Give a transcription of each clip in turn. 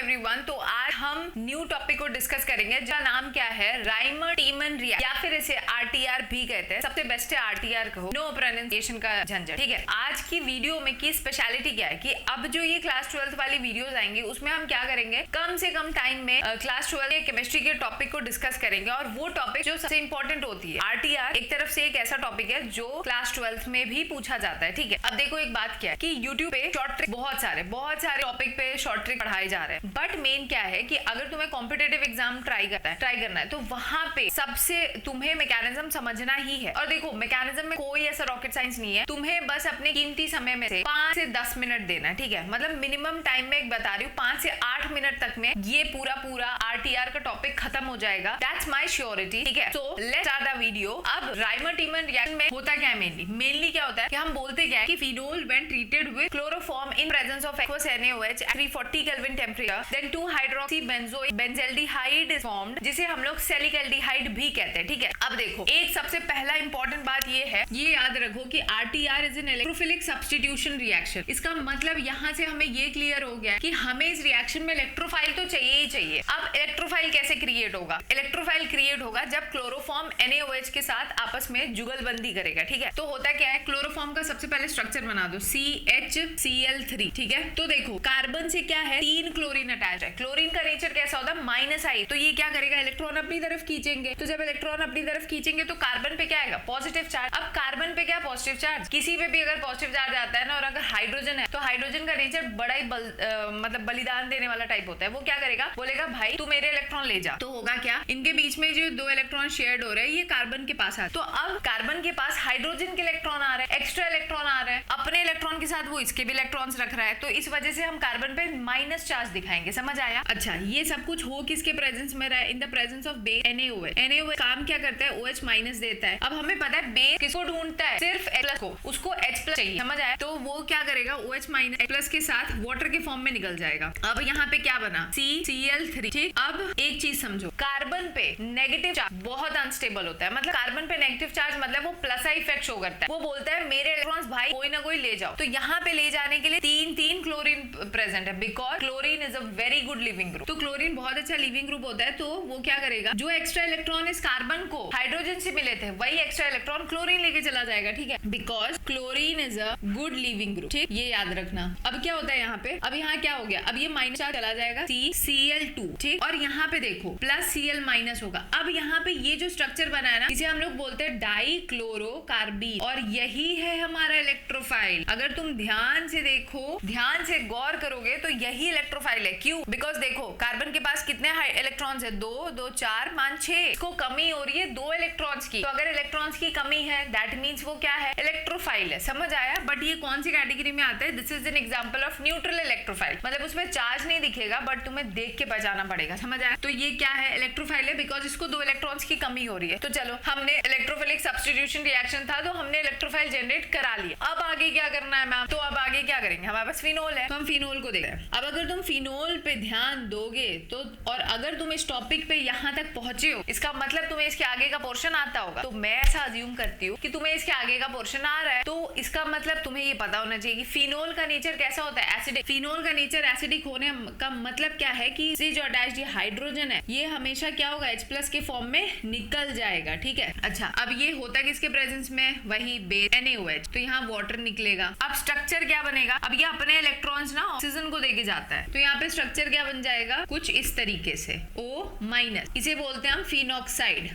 Everyone. तो आज हम न्यू टॉपिक को डिस्कस करेंगे जिसका नाम क्या है, राइमर-टीमन रिएक्शन, या फिर इसे आरटीआर भी कहते हैं। सबसे बेस्ट है आरटीआर कहो, नो प्रोनाउंसिएशन का झंझट। ठीक है, आज की वीडियो में की स्पेशलिटी क्या है कि अब जो ये क्लास 12th वाली वीडियोस आएंगी उसमें हम क्या करेंगे, कम से कम टाइम में क्लास 12 के केमिस्ट्री के टॉपिक को डिस्कस करेंगे। और वो टॉपिक जो सबसे इंपॉर्टेंट होती है, आरटीआर एक तरफ से एक ऐसा टॉपिक है जो क्लास 12th में भी पूछा जाता है। ठीक है, अब देखो एक बात क्या है कि यूट्यूब पे शॉर्ट ट्रिक बहुत सारे टॉपिक पे शॉर्ट ट्रिक पढ़ाए जा रहे हैं, बट मेन क्या है कि अगर तुम्हें कॉम्पिटेटिव एग्जाम ट्राई करना है तो वहां पे सबसे तुम्हें मैकेनिज्म समझना ही है। और देखो मैकेनिज्म में कोई ऐसा रॉकेट साइंस नहीं है, तुम्हें बस अपने कीमती समय में से 5 से 10 मिनट देना है। ठीक है, मतलब मिनिमम टाइम में एक बता रही हूँ 5 से 8 मिनट तक में ये पूरा आरटीआर का टॉपिक खत्म हो जाएगा। That's my surety. ठीक है, so let's start the video. अब राइमर-टीमन रिएक्शन में होता क्या है, मेनली क्या होता है कि हम बोलते क्या है कि phenol when treated with chloroform in presence of aqueous NaOH at 340 Kelvin temperature, then 2-hydroxybenzaldehyde is formed, जिसे हम लोग सैलिकल्डिहाइड भी कहते हैं। ठीक है, अब देखो एक सबसे पहला इंपॉर्टेंट बात ये है, ये याद रखो कि RTR is an electrophilic substitution reaction. इसका मतलब यहाँ से हमें ये क्लियर हो गया कि हमें इस रिएक्शन में इलेक्ट्रोफाइल तो चाहिए ही चाहिए। अब इलेक्ट्रोफाइल कैसे क्रिएट होगा, इलेक्ट्रोफाइल क्रिएट होगा जब क्लोरोफॉर्म NaOH के साथ आपस में जुगलबंदी करेगा। ठीक है, तो होता क्या है, क्लोरोफॉर्म का सबसे पहले स्ट्रक्चर बना दो CHCl3। ठीक है, तो देखो कार्बन से क्या है, 3 क्लोरीन अटैच है। क्लोरीन का नेचर कैसा होता है, -I, तो ये क्या करेगा, इलेक्ट्रॉन अपनी तरफ खींचेंगे। तो जब इलेक्ट्रॉन अपनी तरफ खींचेंगे तो कार्बन पे क्या आएगा, पॉजिटिव चार्ज। अब कार्बन पे क्या पॉजिटिव चार्ज, किसी पे भी अगर पॉजिटिव चार्ज आता है ना, और अगर हाइड्रोजन है तो हाइड्रोजन का नेचर बड़ा ही मतलब बलिदान देने वाला टाइप होता है। वो क्या करेगा, बोलेगा भाई तू मेरे इलेक्ट्रॉन ले जा। तो होगा क्या, इनके बीच में जो 2 इलेक्ट्रॉन शेयर्ड हो रहे हैं ये कार्बन के पास आ, तो अब कार्बन के पास हाइड्रोजन के इलेक्ट्रॉन आ रहे हैं, एक्स्ट्रा इलेक्ट्रॉन आ रहे हैं, अपने इलेक्ट्रॉन के साथ वो इसके भी इलेक्ट्रॉन्स रख रहा है। तो इस वजह से हम कार्बन पे माइनस चार्ज दिखाएंगे। समझ आया। अच्छा, ये सब कुछ हो किसके प्रेजेंस में रहा है, in the presence of base NaOH। NaOH काम क्या करता है, OH माइनस देता है। अब हमें पता है बेस किसको ढूंढता है, सिर्फ H+ को, उसको H+ चाहिए। समझ आया। तो वो क्या करेगा, OH माइनस H+ के साथ वाटर के फॉर्म में निकल जाएगा। अब यहाँ पे क्या बना, CCl3। ठीक, अब एक चीज समझो, कार्बन पे नेगेटिव चार्ज बहुत अनस्टेबल होता है। मतलब कार्बन पे नेगेटिव चार्ज मतलब वो प्लस इफेक्ट शो करता है। वो बोलता है मेरे इलेक्ट्रॉन्स भाई कोई ना कोई ले जाओ। तो यहाँ पे ले जाने के लिए 3 क्लोरीन प्रेजेंट है, because chlorine is a very good leaving group. तो क्लोरीन बहुत अच्छा लिविंग ग्रुप होता है। तो वो क्या करेगा, जो एक्स्ट्रा इलेक्ट्रॉन इस कार्बन को हाइड्रोजन से मिले थे वही एक्स्ट्रा इलेक्ट्रॉन क्लोरीन लेके चला जाएगा। ठीक है, because chlorine is a good leaving group. ठीक, ये याद रखना। अब क्या होता है यहाँ पे, अब यहाँ क्या हो गया, अब ये माइनस चार्ज चला जाएगा CCl2। ठीक, और यहाँ पे देखो प्लस Cl- होगा। अब यहाँ पे ये जो स्ट्रक्चर बना है ना, इसे हम लोग बोलते हैं डाइक्लोरोकार्बीन, और यही है हमारा इलेक्ट्रोफाइल। अगर तुम ध्यान से देखो, ध्यान से गौर करोगे तो यही इलेक्ट्रोफाइल है। क्यों, बिकॉज देखो कार्बन के पास कितने इलेक्ट्रॉन्स है, 2 2 4 5 6, इसको कमी हो रही है 2 इलेक्ट्रॉन्स की। तो अगर इलेक्ट्रॉन्स की कमी है दैट मींस वो क्या है, इलेक्ट्रोफाइल है। समझ आया। बट ये कौन सी कैटेगरी में आता है, this is an example of neutral electrophile. मतलब उसमें चार्ज नहीं दिखेगा बट तुम्हें देख के पहचानना पड़ेगा। समझ आया। तो ये क्या है, इलेक्ट्रोफाइल है बिकॉज इसको 2 इलेक्ट्रॉन्स की कमी हो रही है। तो चलो, हमने इलेक्ट्रोफिलिक सब्स्टिट्यूशन रिएक्शन था तो हमने इलेक्ट्रोफाइल जनरेट करा लिया। अब आगे क्या करना है मैम, तो अब आगे क्या करेंगे, हमारे पास फिनोल है तो हम फिनोल को देखते हैं। अब अगर तुम फिनोल पे ध्यान दोगे तो, और अगर तुम इस टॉपिक पे यहाँ तक पहुंचे हो, इसका मतलब तुम्हें इसके आगे का पोर्शन आता होगा। तो मैं ऐसा अज्यूम करती हूँ कि तुम्हें इसके आगे का पोर्शन आ रहा है, तो इसका मतलब तुम्हें ये पता होना चाहिए कि फिनोल का नेचर कैसा होता है, एसिडिक। फिनोल का नेचर एसिडिक होने का मतलब क्या है कि इससे जो अटैच्ड हाइड्रोजन है ये हमेशा क्या होगा, H+ के फॉर्म में निकल जाएगा। ठीक है, अच्छा अब ये होता किसके प्रेजेंस में, वही बेस NaOH। तो यहाँ वाटर निकलेगा। अब स्ट्रक्चर क्या बनेगा, अब ये अपने इलेक्ट्रॉन्स ना ऑक्सीजन को देके जाता है, तो यहाँ पे स्ट्रक्चर क्या बन जाएगा, कुछ इस तरीके से O-। इसे बोलते हैं हम फिनॉक्साइड,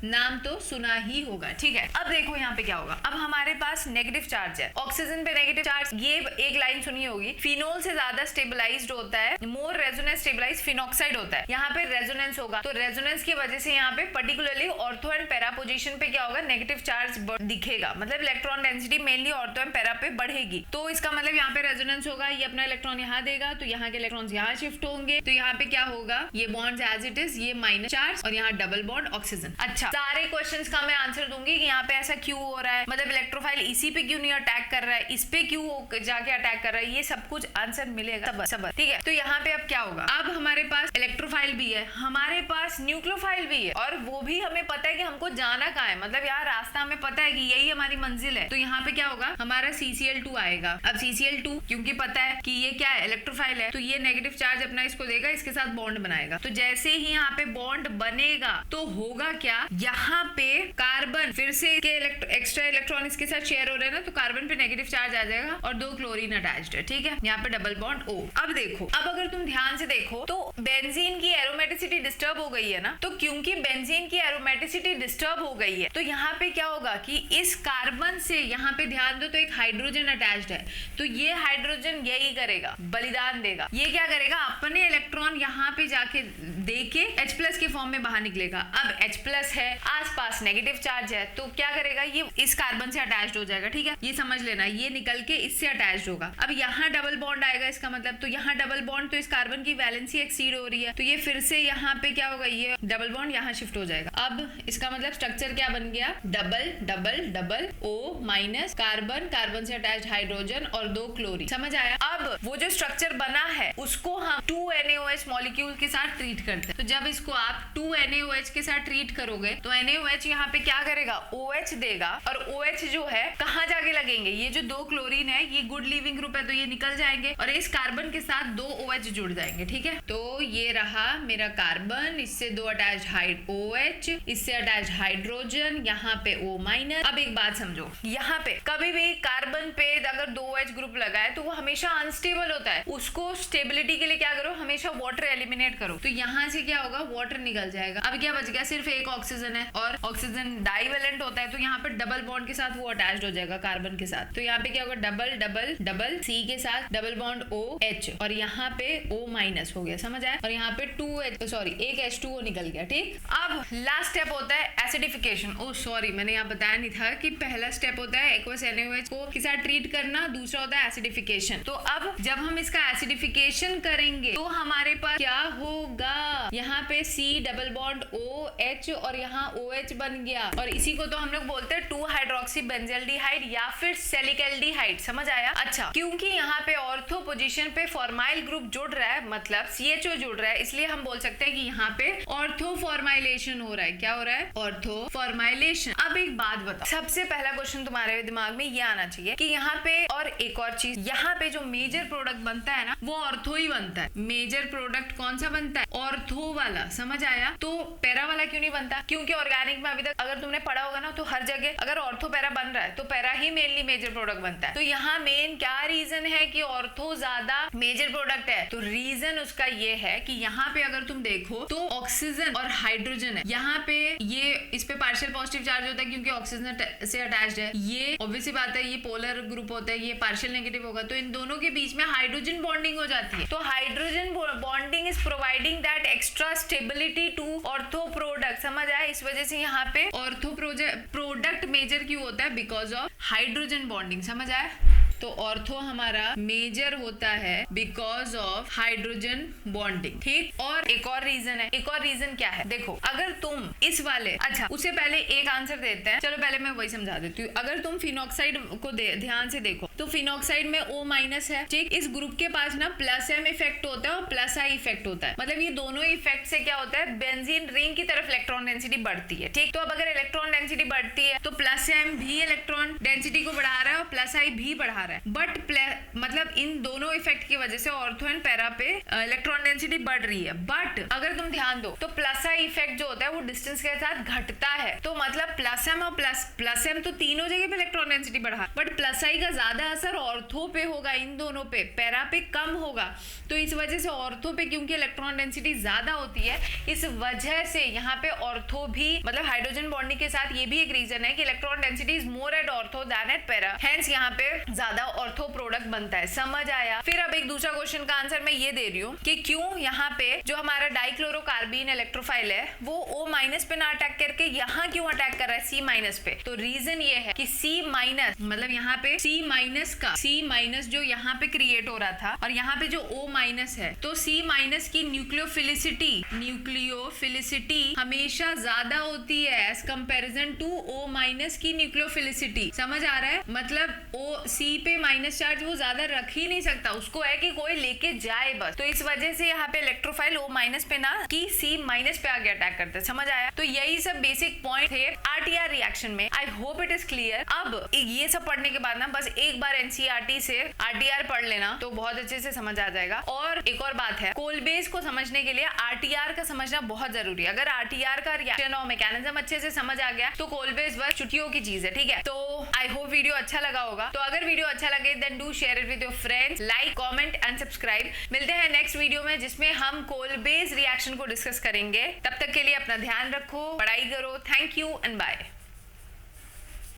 नाम तो सुना ही होगा। ठीक है, अब देखो यहाँ पे क्या होगा, अब हमारे पास नेगेटिव चार्ज है, ऑक्सीजन पे नेगेटिव चार्ज। ये एक लाइन सुनी होगी, फिनोल से ज्यादा स्टेबलाइज्ड होता है, मोर रेजोनेंस स्टेबलाइज्ड फिनॉक्साइड होता है। यहाँ पे रेजोनेंस होगा, तो रेजोनेंस की वजह से यहाँ पे particularly ortho and para position पे क्या होगा, नेगेटिव चार्ज दिखेगा। मतलब electron density mainly ortho and para पे बढ़ेगी। तो इसका मतलब यहाँ पे रेजोनेंस होगा, ये अपना इलेक्ट्रॉन यहाँ देगा तो यहाँ के इलेक्ट्रॉन्स यहाँ शिफ्ट होंगे। तो यहाँ पे क्या होगा, ये बॉन्ड्स एज इट इज, ये माइनस चार्ज और यहाँ डबल बॉन्ड ऑक्सीजन। अच्छा, सारे क्वेश्चंस का मैं आंसर दूंगी कि यहाँ पे ऐसा क्यों हो रहा है, मतलब इलेक्ट्रोफाइल इसी पे क्यों नहीं अटैक कर रहा है, इस पे क्यों जाके अटैक कर रहा है, ये सब कुछ आंसर मिलेगा सब। ठीक है, तो यहाँ पे अब क्या होगा, अब हमारे पास इलेक्ट्रोफाइल भी है, हमारे पास न्यूक्लियोफाइल भी है, और वो भी हमें पता है कि हमको जाना कहाँ है, मतलब यार रास्ता हमें पता है कि यही हमारी मंजिल है। तो यहाँ पे क्या होगा, हमारा CCl2 आएगा। अब CCl2 क्योंकि पता है कि ये क्या है, इलेक्ट्रोफाइल है, तो ये नेगेटिव चार्ज अपना इसको देगा, इसके साथ बॉन्ड बनाएगा। तो जैसे ही यहाँ पे बॉन्ड बनेगा तो होगा क्या, यहाँ पे कार्बन फिर से एक्स्ट्रा इलेक्ट्रॉन इसके साथ शेयर हो रहे हैं ना, तो कार्बन पे नेगेटिव चार्ज आ जाएगा और 2 क्लोरीन अटैच्ड है। ठीक है, यहाँ पे डबल बॉन्ड O। अब देखो, अब अगर तुम ध्यान से देखो तो बेंजीन की एरोमेटिसिटी डिस्टर्ब हो गई है ना, तो क्योंकि बेंजीन की एरोमेटिसिटी डिस्टर्ब हो गई है तो यहाँ पे क्या होगा कि इस कार्बन से, यहाँ पे ध्यान दो तो एक हाइड्रोजन अटैच्ड है, तो ये हाइड्रोजन यही करेगा, बलिदान देगा। ये क्या करेगा, अपने इलेक्ट्रॉन यहाँ पे जाके देके H+ के फॉर्म में बाहर निकलेगा। अब H+ है, आसपास नेगेटिव चार्ज है, तो क्या करेगा, ये इस कार्बन से अटैच्ड हो जाएगा। ठीक है, ये समझ लेना, ये निकल के इससे अटैच्ड होगा। अब यहाँ डबल बॉन्ड आएगा, इसका मतलब तो यहाँ डबल बॉन्ड, तो इस कार्बन की वैलेंसी एक्सीड हो रही है, तो ये फिर से यहाँ पे क्या होगा, ये डबल बॉन्ड यहाँ शिफ्ट हो जाएगा। अब इसका मतलब स्ट्रक्चर क्या बन गया, double double double O- carbon, carbon से अटैच्ड हाइड्रोजन और 2 क्लोरीन। समझ आया। अब वो जो स्ट्रक्चर बना है उसको हम 2NaOH मॉलिक्यूल के साथ ट्रीट करते हैं। तो जब इसको आप 2NaOH के साथ ट्रीट करोगे तो NaOH यहाँ पे क्या करेगा, OH देगा, और OH जो है कहाँ जाके लगेंगे, ये जो 2 क्लोरीन है ये गुड लीविंग ग्रुप है, तो ये निकल जाएंगे और इस कार्बन के साथ 2 OH जुड़ जाएंगे। ठीक है, तो ये रहा मेरा कार्बन, इससे 2 अटैच्ड OH, इससे अटैच्ड हाइड्रोजन, यहाँ पे O-। अब एक बात समझो, यहाँ पे कभी भी कार्बन पे अगर 2 OH ग्रुप लगा है तो वो हमेशा अनस्टेबल होता है, उसको स्टेबिलिटी के लिए क्या करो, हमेशा वाटर एलिमिनेट करो। तो यहाँ से क्या होगा, वाटर निकल जाएगा। अब क्या बच गया, सिर्फ एक ऑक्सीजन है, और ऑक्सीजन डाइवेलेंट होता है, तो यहाँ पे डबल बॉन्ड के साथ वो अटैच्ड हो जाएगा कार्बन के साथ। तो यहाँ पे क्या होगा, डबल डबल डबल C के साथ डबल बॉन्ड OH, और यहाँ पे O- हो गया। समझ आया। और यहाँ पे 2H, सॉरी एक H2O निकल गया। ठीक, अब लास्ट स्टेप होता है एसिडिफिकेशन। ओ सॉरी, मैंने यहाँ बताया नहीं था कि पहला स्टेप होता है एक्वस NaOH को के साथ ट्रीट करना, दूसरा होता है एसिडिफिकेशन। तो अब जब हम इसका एसिडिफिकेशन करेंगे तो हमारे पास क्या होगा, यहाँ पे C डबल बॉन्ड OH और यहाँ OH बन गया, और इसी को तो हम लोग बोलते हैं 2-हाइड्रोक्सी बेंजल्डिहाइड या फिर सेलिकल्डिहाइड। समझ आया। अच्छा, क्योंकि यहाँ पे ऑर्थो पोजीशन पे फॉर्माइल ग्रुप जुड़ रहा है, मतलब CHO जुड़ रहा है, इसलिए हम बोल सकते हैं कि यहाँ पे ऑर्थो फॉर्माइलेशन हो रहा है। क्या हो रहा है, ऑर्थो फॉर्माइलेशन। अब एक बात बताओ, सबसे पहला क्वेश्चन तुम्हारे दिमाग में ये आना चाहिए कि यहाँ पे, और एक और चीज, यहाँ पे जो मेजर प्रोडक्ट बनता है ना वो ऑर्थो ही बनता है। मेजर प्रोडक्ट कौन सा बनता है, ऑर्थो वाला। समझ आया। तो पैरा वाला क्यों नहीं बनता, क्योंकि ऑर्गेनिक में अभी तक अगर तुमने पढ़ा होगा ना तो हर जगह अगर ऑर्थो पैरा बन रहा है तो पैरा ही मेनली मेजर प्रोडक्ट बनता है। तो यहाँ मेन क्या रीजन है कि ऑर्थो ज्यादा मेजर प्रोडक्ट है, तो रीजन उसका ये है कि यहाँ पे अगर तुम देखो तो ऑक्सीजन और हाइड्रोजन है, यहाँ पे ये इस पे पार्शियल पॉजिटिव चार्ज होता है क्योंकि ऑक्सीजन से अटैच्ड है, ये ऑब्वियसली बात है, ये पोलर ग्रुप होता है, ये पार्शियल नेगेटिव होगा, तो इन दोनों के बीच में हाइड्रोजन बॉन्डिंग हो जाती है। तो hydrogen bonding is providing that extra stability to ortho product. समझ आया। इस वजह से यहाँ पे ऑर्थो प्रोडक्ट मेजर क्यों होता है, बिकॉज ऑफ हाइड्रोजन बॉन्डिंग। समझ आया। तो ऑर्थो हमारा मेजर होता है बिकॉज ऑफ हाइड्रोजन बॉन्डिंग। ठीक, और एक और रीजन है। एक और रीजन क्या है, देखो अगर तुम इस वाले, अच्छा उससे पहले एक आंसर देते हैं, चलो पहले मैं वही समझा देती हूँ। अगर तुम फिनॉक्साइड को ध्यान से देखो तो फिनॉक्साइड में O- है। ठीक, इस ग्रुप के पास ना +M इफेक्ट होता है और +I इफेक्ट होता है, मतलब ये दोनों इफेक्ट से क्या होता है, बेंजीन रिंग की तरफ इलेक्ट्रॉन डेंसिटी बढ़ती है। ठीक, तो अब अगर इलेक्ट्रॉन डेंसिटी बढ़ती है तो +M भी इलेक्ट्रॉन डेंसिटी को बढ़ा रहा है और +I भी बढ़ा रहा है, बट मतलब इन दोनों इफेक्ट की वजह से ऑर्थो एंड पैरा पे इलेक्ट्रॉन डेंसिटी बढ़ रही है। बट अगर तुम ध्यान दो तो +I इफेक्ट जो होता है वो डिस्टेंस के साथ घटता है, तो मतलब +M और +M तो तीनों जगह पे इलेक्ट्रॉन डेंसिटी बढ़ा, बट +I का ज्यादा असर ऑर्थो पे होगा, इन दोनों पे, पैरा पे कम होगा। तो इस वजह से ऑर्थो पे क्योंकि इलेक्ट्रॉन डेंसिटी ज्यादा होती है, इस वजह से यहाँ पे ऑर्थो भी, मतलब हाइड्रोजन बॉन्डिंग के साथ ये भी एक रीजन है कि electron density is more at ortho than at para, hence यहाँ पे ज्यादा ज्यादा ऑर्थो प्रोडक्ट बनता है। समझ आया? फिर अब एक दूसरा क्वेश्चन का आंसर मैं ये दे रही हूँ कि क्यों यहाँ पे जो हमारा डाइक्लोरोकार्बीन इलेक्ट्रोफाइल है वो O- पे ना अटैक करके यहाँ क्यों अटैक कर रहा है C- पे? तो रीजन ये है कि C- मतलब यहाँ पे C- जो यहाँ पे क्रिएट हो रहा था और यहाँ पे जो O- है, तो C- की न्यूक्लियोफिलिसिटी हमेशा ज्यादा होती है एज कंपैरिजन टू O- की न्यूक्लियोफिलिसिटी। समझ आ रहा है? मतलब C पे माइनस चार्ज वो ज्यादा रख ही नहीं सकता, उसको है कि कोई लेके जाए बस। तो इस वजह से यहाँ पे इलेक्ट्रोफाइल O- पे ना कि C- पे आगे अटैक करते हैं। समझ आया? तो यही सब बेसिक पॉइंट थे आरटीआर रिएक्शन में। I hope it is clear. अब ये सब पढ़ने के बाद ना बस एक बार एनसीईआरटी से आरटीआर पढ़ लेना तो बहुत अच्छे से समझ आ जाएगा। और एक और बात है, कोलबेस को समझने के लिए आरटीआर का समझना बहुत जरूरी है। अगर आरटीआर का रिएक्शन और मैकेनिज्म अच्छे से समझ आ गया तो कोलबेस बस चुटियों की चीज है, ठीक है? तो आई होप वीडियो अच्छा लगा होगा। तो अगर वीडियो अच्छा लगे then do share it with your friends, like, comment and subscribe. मिलते हैं नेक्स्ट वीडियो में जिसमें हम कोलबेस रिएक्शन को डिस्कस करेंगे। तब तक के लिए अपना ध्यान रखो, पढ़ाई करो। Thank you and bye.